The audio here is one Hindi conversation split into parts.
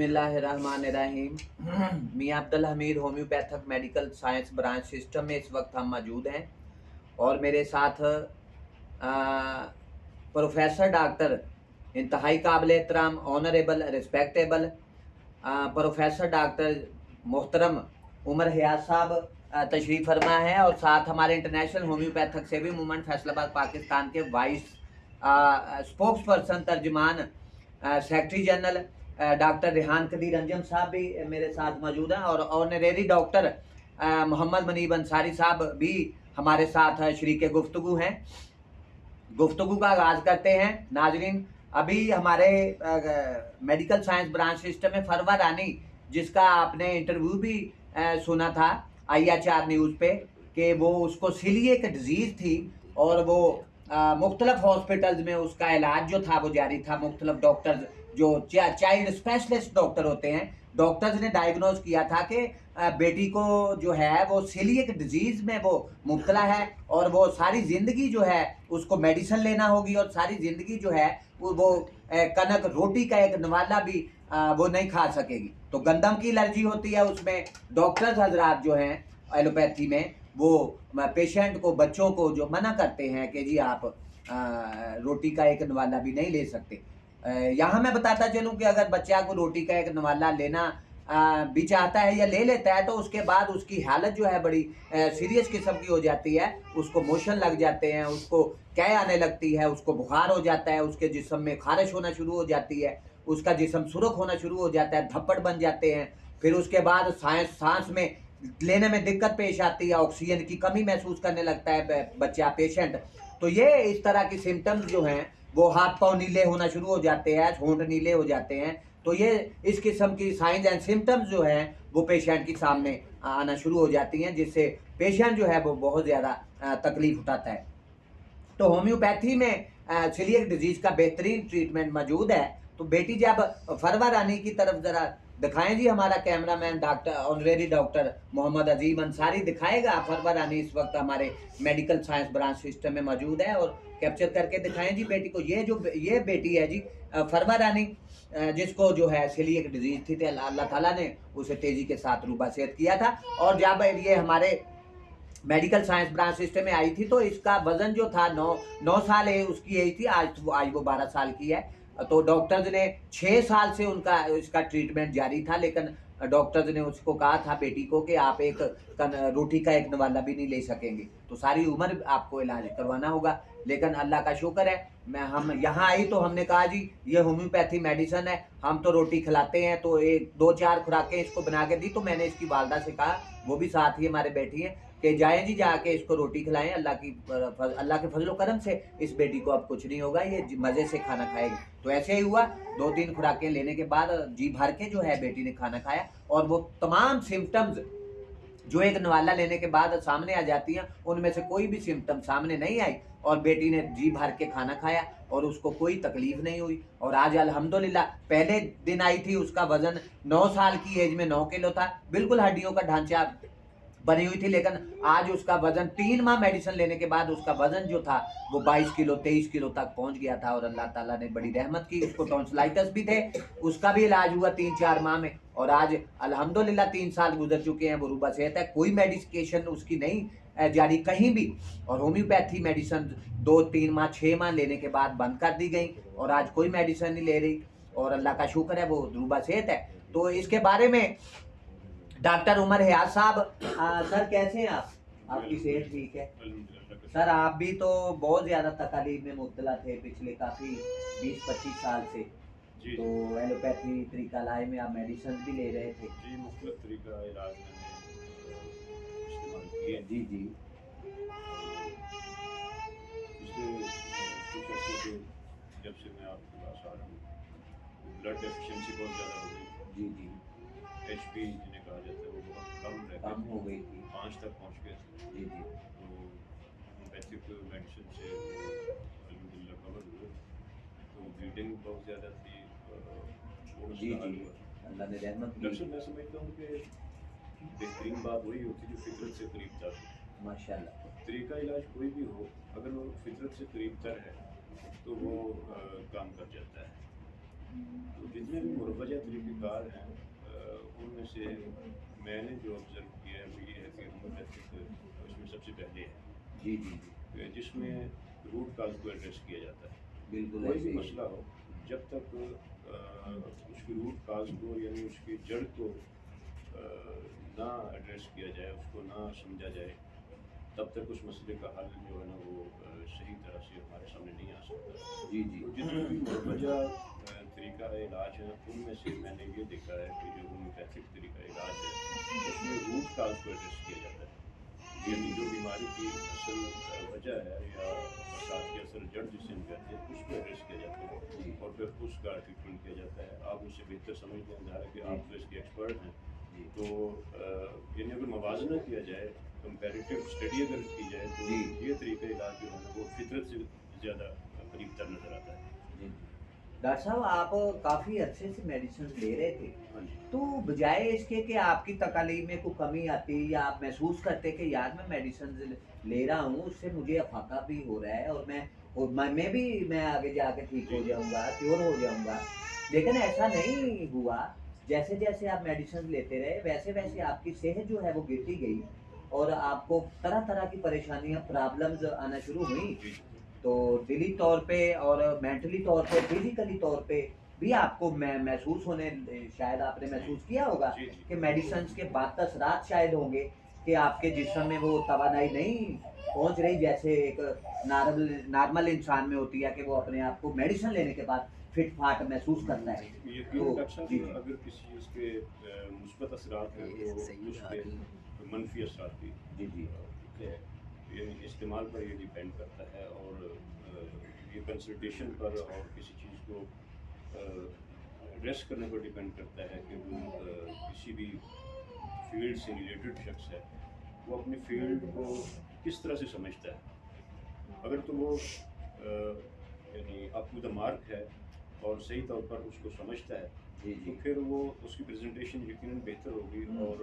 बिस्मिल्लाहिर्रहमानिर्रहीम। मियां Abdul Hamid homeopathic medical science branch system में इस वक्त हम मौजूद हैं और मेरे साथ प्रोफेसर डॉक्टर इंतहाई काबिल एहतराम ऑनरेबल रिस्पेक्टेबल प्रोफेसर डॉक्टर मोहतरम उमर हयात साहब तशरीफ़ फरमा है और साथ हमारे international homeopathic saving movement Faisalabad Pakistan के वाइस स्पोक्स पर्सन तर्जमान secretary general doctor Rehan Qadeer Anjum साहब भी मेरे साथ मौजूद हैं और ऑनरेरी डॉक्टर मोहम्मद मनीब अंसारी साहब भी हमारे साथ शरीक गुफ्तगू हैं। गुफ्तगू का आगाज करते हैं। नाजरीन, अभी हमारे मेडिकल साइंस ब्रांच सिस्टम में फरवा रानी, जिसका आपने इंटरव्यू भी सुना था IHR न्यूज़ पे कि वो उसको सीलिएक डिजीज़ थी और वो मुख्तलिफ हॉस्पिटल्स में उसका इलाज जो था वो जारी था। मुख्तलिफ डॉक्टर्स जो चाइल्ड स्पेशलिस्ट डॉक्टर होते हैं, डॉक्टर्स ने डायग्नोज किया था कि बेटी को जो है वो सीलिएक डिजीज़ में वो मुब्तला है और वो सारी ज़िंदगी जो है उसको मेडिसिन लेना होगी और सारी ज़िंदगी जो है वो कनक रोटी का एक नवाला भी वो नहीं खा सकेगी। तो गंदम की एलर्जी होती है उसमें। डॉक्टर्स हजरात जो हैं एलोपैथी में वो पेशेंट को, बच्चों को जो मना करते हैं कि जी आप रोटी का एक नवाला भी नहीं ले सकते। यहाँ मैं बताता चलूँ कि अगर बच्चा को रोटी का एक नवाला लेना भी चाहता है या ले लेता है तो उसके बाद उसकी हालत जो है बड़ी सीरियस किस्म की हो जाती है। उसको मोशन लग जाते हैं, उसको कै आने लगती है, उसको बुखार हो जाता है, उसके जिस्म में खारिश होना शुरू हो जाती है, उसका जिस्म सुरख होना शुरू हो जाता है, धप्पड़ बन जाते हैं। फिर उसके बाद सांस में लेने में दिक्कत पेश आती है, ऑक्सीजन की कमी महसूस करने लगता है बच्चा, पेशेंट। तो ये इस तरह की सिम्टम्स जो हैं वो हाथ पाँव नीले होना शुरू हो जाते हैं, होंठ नीले हो जाते हैं। तो ये इस किस्म की साइंस एंड सिम्टम्स जो हैं वो पेशेंट के सामने आना शुरू हो जाती हैं, जिससे पेशेंट जो है वो बहुत ज़्यादा तकलीफ उठाता है। तो होम्योपैथी में सीलिएक डिजीज़ का बेहतरीन ट्रीटमेंट मौजूद है। तो बेटी जब फरवा रानी की तरफ ज़रा दिखाएं जी, हमारा cameraman doctor honorary doctor Mohammad Azeem Ansari दिखाएगा। फरवा रानी इस वक्त हमारे मेडिकल साइंस ब्रांच सिस्टम में मौजूद है और कैप्चर करके दिखाएं जी बेटी को। ये बेटी है जी फरवा रानी, जिसको जो है सीलिएक डिजीज़ थी, अल्लाह ताला ने उसे तेज़ी के साथ रूबा सेहत किया था। और जब ये हमारे मेडिकल साइंस ब्रांच सिस्टम में आई थी तो इसका वजन जो था 9 साल है उसकी एज थी। आज वो 12 साल की है। तो डॉक्टर्स ने 6 साल से उनका इसका ट्रीटमेंट जारी था, लेकिन डॉक्टर्स ने उसको कहा था बेटी को कि आप एक रोटी का एक नवाला भी नहीं ले सकेंगे, तो सारी उम्र आपको इलाज करवाना होगा। लेकिन अल्लाह का शुक्र है, हम यहाँ आई तो हमने कहा जी ये होम्योपैथी मेडिसिन है, हम तो रोटी खिलाते हैं। तो एक 2-4 खुराकें इसको बना के दी। तो मैंने इसकी वालदा से कहा, वो भी साथ ही हमारे बैठी हैं, कि जाएं जी जाके इसको रोटी खिलाएं। अल्लाह के फजलो करम से इस बेटी को अब कुछ नहीं होगा, ये मज़े से खाना खाएगी। तो ऐसे ही हुआ। 2-3 खुराकें लेने के बाद जी भर के जो है बेटी ने खाना खाया और वो तमाम सिम्टम्स जो एक नवाला लेने के बाद सामने आ जाती हैं, उनमें से कोई भी सिम्टम सामने नहीं आई और बेटी ने जी भर के खाना खाया और उसको कोई तकलीफ नहीं हुई। और आज अल्हम्दुलिल्लाह, पहले दिन आई थी उसका वजन 9 साल की एज में 9 किलो था, बिल्कुल हड्डियों का ढांचा बनी हुई थी। लेकिन आज उसका वजन 3 माह मेडिसिन लेने के बाद उसका वजन जो था वो 22 किलो 23 किलो तक पहुंच गया था और अल्लाह ताला ने बड़ी रहमत की। उसको टॉन्सिलाइटिस भी थे, उसका भी इलाज हुआ 3-4 माह में और आज अल्हम्दुलिल्लाह 3 साल गुजर चुके हैं, वो रूबा सेहत है, कोई मेडिकेशन उसकी नहीं जारी कहीं भी। और होम्योपैथी मेडिसिन 2-3 माह 6 माह लेने के बाद बंद कर दी गई और आज कोई मेडिसिन नहीं ले रही और अल्लाह का शुक्र है वो रूबा सेहत है। तो इसके बारे में डॉक्टर उमर हयात साहब, सर कैसे हैं आप? आपकी सेहत ठीक है? सर आप भी तो बहुत ज़्यादा तकलीफ में मुब्तला थे पिछले काफ़ी 20-25 साल से। जी तो एलोपैथी तरीका लाए में आप मेडिसिन भी ले रहे थे? जी, मुख्तलिफ तरीका इलाज मैंने इस्तेमाल किए। जी जी। पिछले कुछ अर्से से जब से मैं आपके पास आ रहा हूँ, ब्लड डेफिशिएंसी बहुत ज़्यादा हो गई थी। जी जी। HP जिन्हें कहा जाता है वो बहुत कम रहते कम थे, हो गई थी। 5 तक पहुँच गए थे। जी जी। तो होम्योपैथिक मेडिसिन से वो अल्हम्दुलिल्लाह कवर हुए। तो ब्लीडिंग बहुत ज़्यादा थी, वो जी मसला जी। हल हुआ। अल्लाह ने रहमत डॉक्टर की। साहब, मैं समझता हूँ कि बेहतरीन बात वही होती है जो फितरत से करीब तर हो। माशाल्लाह। तरीका इलाज कोई भी हो, अगर वो फितरत से करीब तर है तो वो काम कर जाता है। तो जितने भी मुरवजा तरीक़ेकार हैं उनमें से मैंने जो ऑब्ज़र्व किया है वो ये है कि होम्योपैथिक उसमें सबसे पहले है जी, जी, जी। जिसमें रूट काज़ को एड्रेस किया जाता है। बिल्कुल कोई ऐसे भी ही है। मसला हो, जब तक उसकी रूट काज़ को यानी उसकी जड़ को ना एड्रेस किया जाए, उसको ना समझा जाए, तब तक उस मसले का हल जो है ना वो सही तरह से हमारे सामने नहीं आ सकता। जी, जी। तो जितने भी मुरवजा तरीका इलाज है, उनमें से मैंने ये देखा है कि जो होम्योपैथिक तरीका इलाज है, उसमें रूट काज़ को एड्रेस किया जाता है। जी, यानी जी, जो जी। बीमारी की असल वजह है या फसाद की असल जड़ जिसे हम कहते हैं, उसको एड्रेस किया जाता है जी, और फिर उसका ट्रीटमेंट किया जाता है। आप उससे बेहतर समझते हैं, ज़ाहिर है कि जी, आप तो इसके एक्सपर्ट हैं। जी, तो यानी अगर मवाज़ना किया जाए, कंपैरेटिव स्टडी अगर की जाए, तो जी, ये तरीका इलाज जो है ना, वो फितरत से ज़्यादा करीब तर नज़र आता है। जी, जी। डॉक्टर साहब आप काफ़ी अच्छे से मेडिसिन ले रहे थे। हाँ जी। तो बजाय इसके कि आपकी तकालीफ में कोई कमी आती या आप महसूस करते कि यार मैं मेडिसिन ले रहा हूँ, उससे मुझे अफ़ाका भी हो रहा है और मैं आगे जाके ठीक जी, हो जी। जाऊँगा, क्योर हो जाऊँगा। लेकिन ऐसा नहीं हुआ। जैसे-जैसे आप मेडिसिन लेते रहे, वैसे-वैसे आपकी सेहत जो है वो गिरती गई और आपको तरह-तरह की परेशानियाँ, प्रॉब्लम्स आना शुरू हुई। जी, जी। तो दिली तौर पे और मेंटली तौर पे, फिज़िकली तौर पे भी आपको महसूस होने शायद आपने जी। महसूस किया होगा जी, जी। कि मेडिसिन्स के बाद असरात शायद होंगे कि आपके जिस्म में वो तवानाई नहीं पहुँच रही जैसे एक नॉर्मल इंसान में होती है कि वो अपने आप को मेडिसिन लेने के बाद फिट-फाट महसूस करता है। यकीनन तो डॉक्टर साहब, जी, जी। अगर किसी चीज़ के मुस्बत असरात हैं तो उसके मनफ़ी असरात भी जी, जी। होते हैं। यानी इस्तेमाल पर ये डिपेंड करता है और ये कंसल्टेशन पर और किसी चीज़ को एड्रेस करने पर डिपेंड करता है कि वो किसी भी फ़ील्ड से रिलेटेड शख़्स है, वो अपनी फ़ील्ड को किस तरह से समझता है। अगर तो वो यानी अप टू द मार्क है और सही तौर पर उसको समझता है, जी, तो जी। फिर वो उसकी प्रेज़ेंटेशन यकीनन बेहतर होगी हुँ। और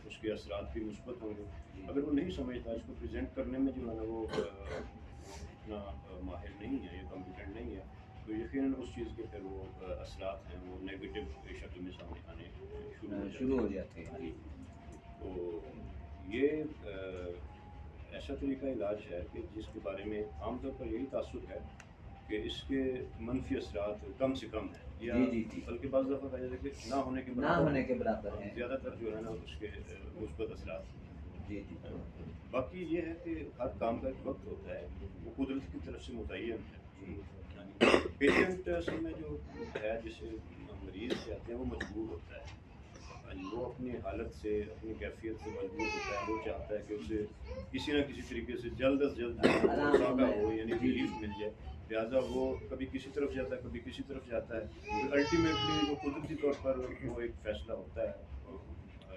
उसके असरात भी मुस्बत होंगे। जी, अगर जी। वो नहीं समझता, इसको प्रेज़ेंट करने में जो है ना वो इतना माहिर नहीं है या कॉम्पिटेंट नहीं है, तो यकीनन उस चीज़ के फिर वो असरात हैं, वो नेगेटिव शक्ल में सामने आने शुरू हो जाते शुरू हैं। हो जाते हैं। हाँ जी, जी। जी। तो ये ऐसा तरीका इलाज है कि जिसके बारे में आमतौर पर यही तासुर है कि इसके मनफ़ी असरात कम से कम हैं या जी, जी, जी। बल्कि बाज़ दफ़ा कहा जाता है कि ना होने के ना बराबर होने हैं के बराबर और है। ज़्यादातर जो है ना उसके मुस्बत असरात हैं। जी, जी। बाकी ये है कि हर काम का एक वक़्त होता है, वो कुदरत की तरफ से मुतय्यन है। जी। हाँ जी। पेशेंट असल में जो है जिसे मरीज़ कहते हैं वो मजबूर होता है। हाँ जी, वो अपनी हालत से, अपनी कैफ़ियत से मजबूर होता है, वो चाहता है कि उसे किसी न किसी तरीके से जल्द अज़ जल्द जो है ना वो आराम हो अफ़ाका जाए। हो यानी जी, जी। रिलीफ़ मिल जाए। लिहाज़ा वो कभी किसी तरफ जाता है, कभी किसी तरफ जाता है। जी, फिर जी। अल्टीमेटली जो कुदरती तौर पर वो एक फ़ैसला होता है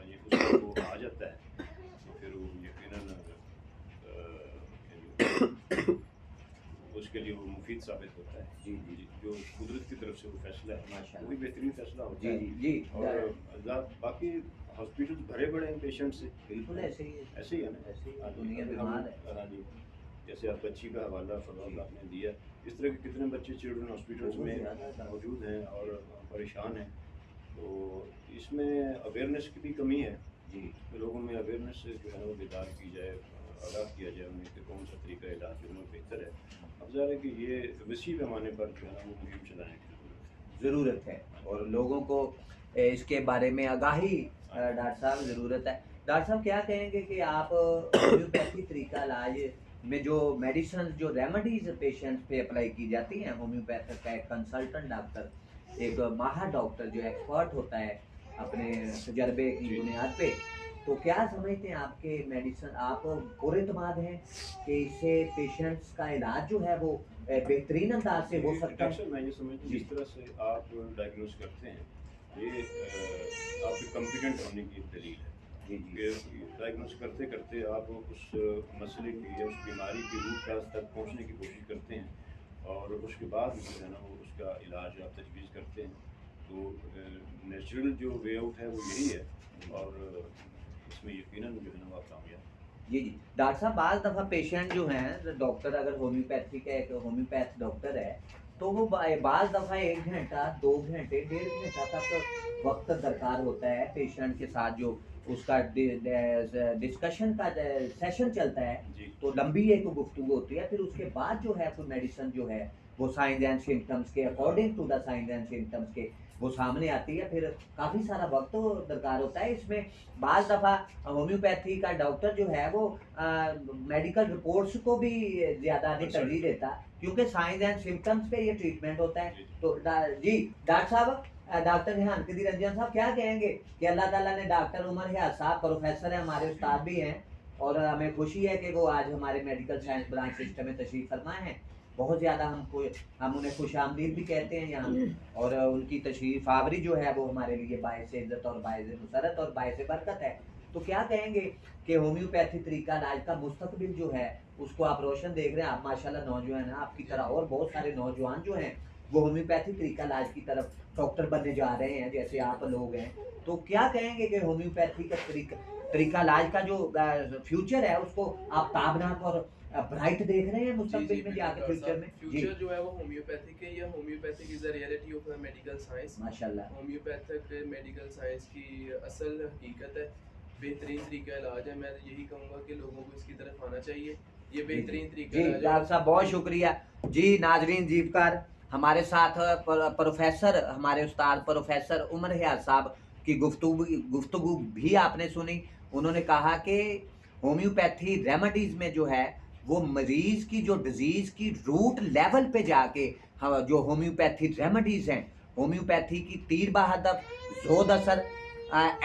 ये उस पर वो आ जाता है, तो फिर वो यकीनन यानी उसके लिए वो मुफ़ीद साबित होता है। जी, जी। जी, जो कुदरत की तरफ से वो फ़ैसला है, वही माशाल्लाह। बेहतरीन फ़ैसला होता जी, है जी, जी। और बाकी हॉस्पिटल्स भरे पड़े हैं पेशेंट से, बिल्कुल हैं? ऐसे ही है। ऐसे ही है ना? ऐसे ही है, हाँ जी, दुनिया अगर हम बीमार है। हाँ जी, जैसे आप बच्ची का हवाला फ़रौत जी। आपने दिया, इस तरह के कितने बच्चे चिल्ड्रन हॉस्पिटल्स बहुत में ज़्यादा था। मौजूद हैं और जी, परेशान हैं। तो इसमें अवेयरनेस की भी कमी है। जी। लोगों में अवेयरनेस जो है ना वो बेदार की जाए, आगाह किया जाए उन्हें कि कौन-सा तरीका इलाज जो है ना वो बेहतर है। अब ज़ाहिर है कि ये वसी पैमाने पर जो है ना वो मुहिम चलाने की ज़रूरत है। ज़रूरत है हाँ जी। और लोगों को इसके बारे में आगाही हाँ जी। डॉक्टर साहब ज़रूरत है। डॉक्टर साहब क्या कहेंगे कि आप होम्योपैथी तरीका इलाज में जो मेडिसिन जो रेमेडीज़ पेशेंट्स पे अप्लाई की जाती हैं, होम्योपैथ का एक कंसल्टेंट डॉक्टर, एक माहिर डॉक्टर जो एक्सपर्ट होता है अपने तजर्बे की जी, जी। बुनियाद पे, तो क्या समझते हैं आपके मेडिसिन आप पुरएतमाद हैं कि इससे पेशेंट्स का इलाज जो है वो बेहतरीन अंदाज से हो ये सकता डॉक्टर है? साहब मैं ये समझता हूँ जी। जिस तरह से आप डायग्नोज़ करते हैं, ये आपके कॉम्पिटेंट होने की एक दलील है। जी, जी। कि डायग्नोज़ करते-करते आप उस मसले की या उस बीमारी की रूट काज़ तक पहुँचने की कोशिश करते हैं और उसके बाद जो है ना वो उसका इलाज आप तजवीज़ करते हैं। तो नेचुरल जो वे आउट है वो यही है जी, और इसमें यकीनन जो है ना वो आप कामयाब हैं। जी, जी। डॉक्टर साहब बाज़ दफ़ा पेशेंट जो हैं डॉक्टर अगर होम्योपैथी का एक होम्योपैथ डॉक्टर है, तो वो बाज़ दफ़ा 1 घंटा, 2 घंटे, 1.5 घंटा तक वक़्त दरकार होता है पेशेंट के साथ, जो उसका डिस्कशन का सेशन चलता है, जी। तो लंबी एक गुफ्तगू होती है। फिर उसके बाद जो है कोई मेडिसिन जो है वो साइंस एंड सिम्पटम्स के according to the science and symptoms के वो सामने आती है। फिर काफ़ी सारा वक्त तो दरकार होता है इसमें। बाज़ दफ़ा होम्योपैथी का डॉक्टर जो है वो मेडिकल रिपोर्ट्स को भी ज़्यादा नहीं अच्छा। तरजीह देता, क्योंकि साइंस एंड सिम्पटम्स पे ये ट्रीटमेंट होता है। जी। तो जी डॉक्टर साहब, डॉक्टर निहान कदीर रंजन साहब क्या कहेंगे कि अल्लाह ताला ने डॉक्टर उमर हयात साहब प्रोफेसर हैं, हमारे उस्ताद भी हैं, और हमें खुशी है कि वो आज हमारे मेडिकल साइंस ब्रांच सिस्टम में तशरीफ़ फरमा हैं। बहुत ज़्यादा हम उन्हें खुशामदीद भी कहते हैं यहाँ, और उनकी तशरीफ़ आवरी जो है वो हमारे लिए बायस इज़्ज़त और बायस मुसरत और बायस बरकत है। तो क्या कहेंगे कि होम्योपैथी तरीका इलाज का मुस्तकबिल जो है उसको आप रोशन देख रहे हैं। आप माशाल्लाह नौजवान हैं, आपकी तरह और बहुत सारे नौजवान जो हैं वो होम्योपैथी तरीका इलाज की तरफ डॉक्टर बनने जा रहे हैं, जैसे आप लोग हैं। तो क्या कहेंगे कि होम्योपैथी का तरीका इलाज का जो फ्यूचर है उसको आप ताबनाक और ब्राइट देख रहे हैं जी मुस्तकबिल में बिल्कुल जाके डॉक्टर फ्यूचर में? साहब, जी फ्यूचर जो है वो होम्योपैथिक है, या homeopathic is the reality of the medical science. माशाल्लाह। होम्योपैथिक मेडिकल साइंस की असल हकीकत है, बेहतरीन तरीका इलाज है। मैं यही कहूँगा कि लोगों को इसकी तरफ आना चाहिए। ये बेहतरीन तरीका जी इलाज है। डॉक्टर साहब बहुत शुक्रिया। जी नाजरीन, जीवकार हमारे साथ प्रोफेसर, हमारे उस्ताद प्रोफेसर उमर हयात साहब की गुफ्तगू भी आपने सुनी। उन्होंने कहा कि होम्योपैथी रेमेडीज़ में जो है वो मरीज़ की जो डिज़ीज़ की रूट लेवल पे जाके जो होम्योपैथी रेमेडीज़ हैं, होम्योपैथी की तीर बहादुर, ज़ोद असर,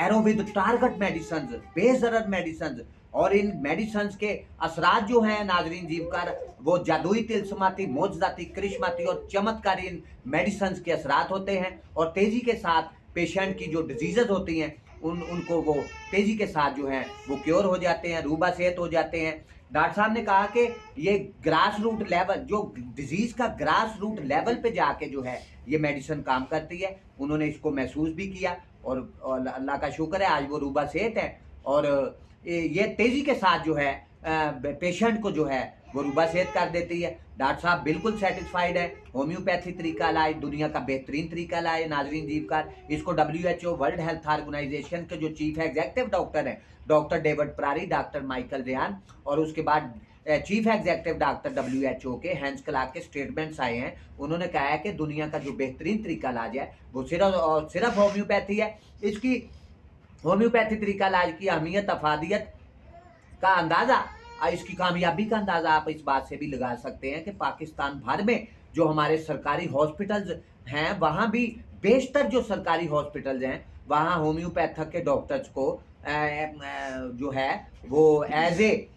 एरो विद टारगेट मेडिसिन्स, बेज़रर मेडिसिन्स, और इन मेडिसिन्स के असरात जो हैं नाजरीन जीवकार, वो जादुई, तिलस्माती, मोजज़ाती, करिश्माती और चमत्कारी इन मेडिसिन्स के असरात होते हैं, और तेज़ी के साथ पेशेंट की जो डिजीज़ेज़ होती हैं उनको वो तेज़ी के साथ जो है वो क्योर हो जाते हैं, रूबा सेहत हो जाते हैं। डॉक्टर साहब ने कहा कि ये ग्रास रूट लेवल, जो डिजीज़ का ग्रास रूट लेवल पे जाके जो है ये मेडिसिन काम करती है। उन्होंने इसको महसूस भी किया, और अल्लाह का शुक्र है आज वो रूबा सेहत है, और ये तेज़ी के साथ जो है पेशेंट को जो है वो रूबा सेहत कर देती है। डॉक्टर साहब बिल्कुल सेटिस्फाइड है। होम्योपैथी तरीका इलाज दुनिया का बेहतरीन तरीका इलाज है नाजरीन जीवकार। इसको WHO वर्ल्ड हेल्थ ऑर्गेनाइजेशन के जो चीफ एग्जेक्टिव डॉक्टर हैं डॉक्टर डेविड प्रारी, डॉक्टर माइकल रेयान, और उसके बाद चीफ एग्जेक्टिव डॉक्टर WHO के हैंस क्लार्क के स्टेटमेंट्स आए हैं। उन्होंने कहा है कि दुनिया का जो बेहतरीन तरीका इलाज है वो सिर्फ और सिर्फ होम्योपैथी है। इसकी होम्योपैथी तरीका इलाज की अहमियत, अफादियत का अंदाज़ा, इसकी कामयाबी का अंदाज़ा आप इस बात से भी लगा सकते हैं कि पाकिस्तान भर में जो हमारे सरकारी हॉस्पिटल्स हैं, वहाँ भी बेशतर जो सरकारी हॉस्पिटल्स हैं वहाँ होम्योपैथिक के डॉक्टर्स को जो है वो as a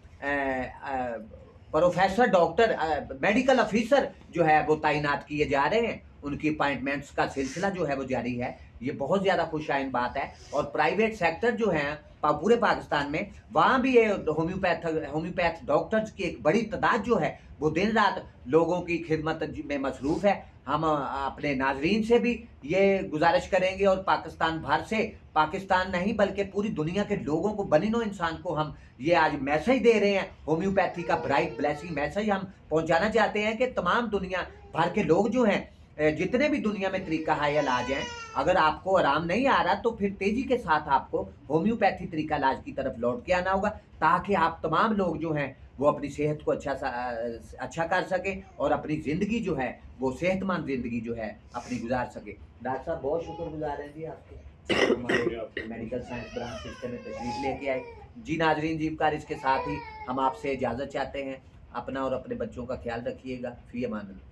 professor doctor, medical officer जो है वो तैनात किए जा रहे हैं। उनकी अपॉइंटमेंट्स का सिलसिला जो है वो जारी है। ये बहुत ज़्यादा खुशाइन बात है। और प्राइवेट सेक्टर जो हैं पूरे पाकिस्तान में, वहाँ भी ये होम्योपैथ डॉक्टर्स की एक बड़ी तादाद जो है वो दिन रात लोगों की खिदमत में मसरूफ़ है। हम अपने नाजरीन से भी ये गुजारिश करेंगे, और पाकिस्तान भर से, पाकिस्तान नहीं बल्कि पूरी दुनिया के लोगों को, बनिनो इंसान को हम ये आज मैसेज दे रहे हैं, होम्योपैथी का ब्राइट ब्लेसिंग मैसेज हम पहुंचाना चाहते हैं कि तमाम दुनिया भर के लोग जो हैं, जितने भी दुनिया में तरीका हाय इलाज हैं, अगर आपको आराम नहीं आ रहा तो फिर तेज़ी के साथ आपको होम्योपैथी तरीका इलाज की तरफ लौट के आना होगा, ताकि आप तमाम लोग जो हैं वो अपनी सेहत को अच्छा कर सकें, और अपनी ज़िंदगी जो है वो सेहतमंद ज़िंदगी जो है अपनी गुजार सकें। डॉक्टर साहब बहुत शुक्रगुजार हैं जी आपके, हमारे मेडिकल साइंस ब्रांच सिस्टम में तशरीफ़ लेके आए। जी नाजरीन जीवकार, इसके साथ ही हम आपसे इजाज़त चाहते हैं। अपना और अपने बच्चों का ख्याल रखिएगा। फ़ी अमान अल्लाह।